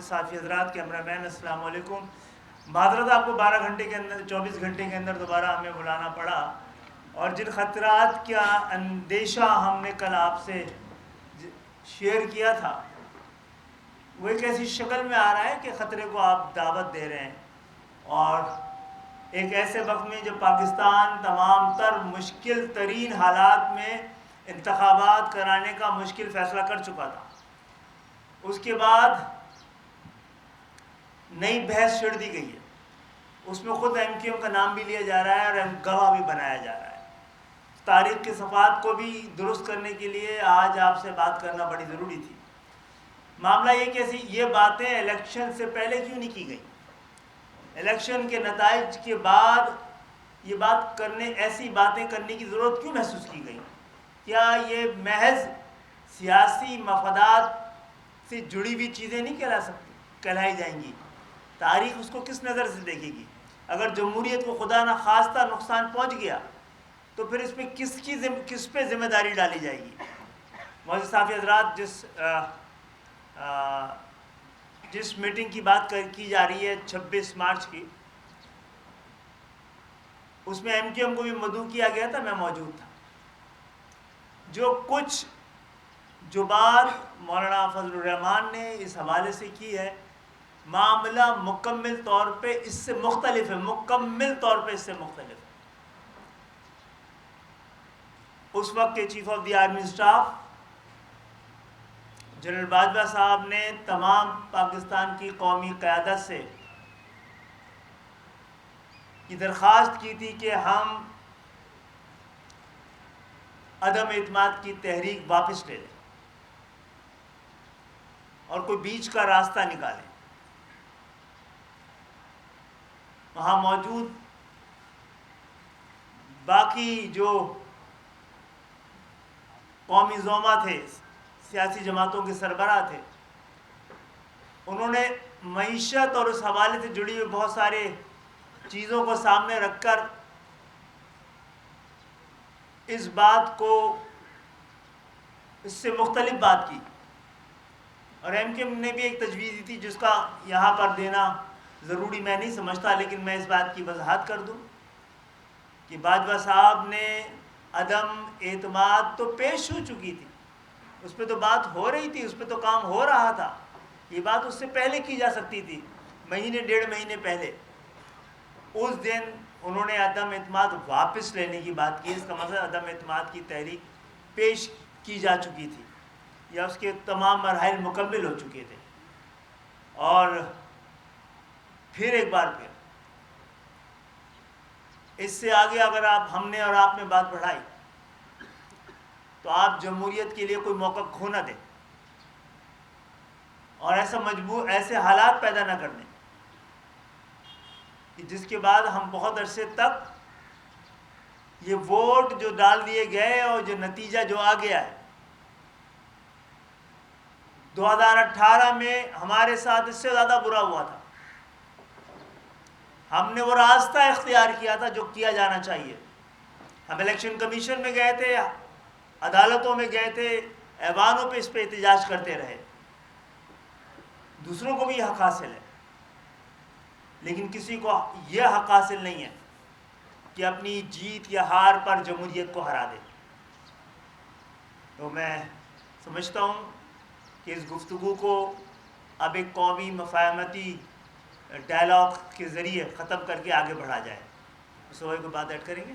صافی حضرات، کیمرہ مین، السلام علیکم۔ معذرت آپ کو 12 گھنٹے کے اندر 24 گھنٹے کے اندر دوبارہ ہمیں بلانا پڑا، اور جن خطرات کا اندیشہ ہم نے کل آپ سے شیئر کیا تھا وہ ایک ایسی شکل میں آ رہا ہے کہ خطرے کو آپ دعوت دے رہے ہیں، اور ایک ایسے وقت میں جب پاکستان تمام تر مشکل ترین حالات میں انتخابات کرانے کا مشکل فیصلہ کر چکا تھا، اس کے بعد نئی بحث چھڑ دی گئی ہے۔ اس میں خود ایم کیو ایم کا نام بھی لیا جا رہا ہے اور گواہ بھی بنایا جا رہا ہے۔ تاریخ کے صفحات کو بھی درست کرنے کے لیے آج آپ سے بات کرنا بڑی ضروری تھی۔ معاملہ یہ کہ یہ باتیں الیکشن سے پہلے کیوں نہیں کی گئی؟ الیکشن کے نتائج کے بعد یہ ایسی باتیں کرنے کی ضرورت کیوں محسوس کی گئی؟ کیا یہ محض سیاسی مفادات سے جڑی ہوئی چیزیں نہیں کہلائی جائیں گی؟ تاریخ اس کو کس نظر سے دیکھے گی؟ اگر جمہوریت کو خدا نہ خواستہ نقصان پہنچ گیا تو پھر اس میں کس پہ ذمہ داری ڈالی جائے گی؟ معزز صافی حضرات، جس میٹنگ کی بات کی جا رہی ہے 26 مارچ کی، اس میں ایم کیو ایم کو بھی مدعو کیا گیا تھا، میں موجود تھا۔ جو بات مولانا فضل الرحمان نے اس حوالے سے کی ہے، معاملہ مکمل طور پہ اس سے مختلف ہے، اس وقت کے chief of the army staff general Bajwa صاحب نے تمام پاکستان کی قومی قیادت سے یہ درخواست کی تھی کہ ہم عدم اعتماد کی تحریک واپس لے لیں اور کوئی بیچ کا راستہ نکالیں۔ وہاں موجود باقی جو قومی زعما تھے، سیاسی جماعتوں کے سربراہ تھے، انہوں نے معیشت اور اس حوالے سے جڑی ہوئی بہت سارے چیزوں کو سامنے رکھ کر اس سے مختلف بات کی، اور ایم کیو ایم نے بھی ایک تجویز دی تھی جس کا یہاں پر دینا ضروری میں نہیں سمجھتا، لیکن میں اس بات کی وضاحت کر دوں کہ باجوہ صاحب نے عدم اعتماد تو پیش ہو چکی تھی، اس پہ تو بات ہو رہی تھی، اس پہ تو کام ہو رہا تھا، یہ بات اس سے پہلے کی جا سکتی تھی، مہینے 1.5 مہینے پہلے۔ اس دن انہوں نے عدم اعتماد واپس لینے کی بات کی، اس کا مطلب عدم اعتماد کی تحریک پیش کی جا چکی تھی یا اس کے تمام مراحل مکمل ہو چکے تھے۔ اور پھر ایک بار پھر اس سے آگے اگر ہم نے اور آپ نے بات بڑھائی تو آپ جمہوریت کے لیے کوئی موقع کھو نہ دیں اور ایسے حالات پیدا نہ کر دیں کہ جس کے بعد ہم بہت عرصے تک یہ ووٹ جو ڈال دیے گئے اور جو نتیجہ جو آ گیا ہے، 2018 میں ہمارے ساتھ اس سے زیادہ برا ہوا تھا۔ ہم نے وہ راستہ اختیار کیا تھا جو کیا جانا چاہیے۔ ہم الیکشن کمیشن میں گئے تھے، عدالتوں میں گئے تھے، ایوانوں پہ اس پہ احتجاج کرتے رہے، دوسروں کو بھی یہ حق حاصل ہے، لیکن کسی کو یہ حق حاصل نہیں ہے کہ اپنی جیت یا ہار پر جمہوریت کو ہرا دے۔ تو میں سمجھتا ہوں کہ اس گفتگو کو اب ایک قومی مفاہمتی ڈائلاگ کے ذریعے ختم کر کے آگے بڑھا جائے۔ اس کو بات ایڈ کریں گے۔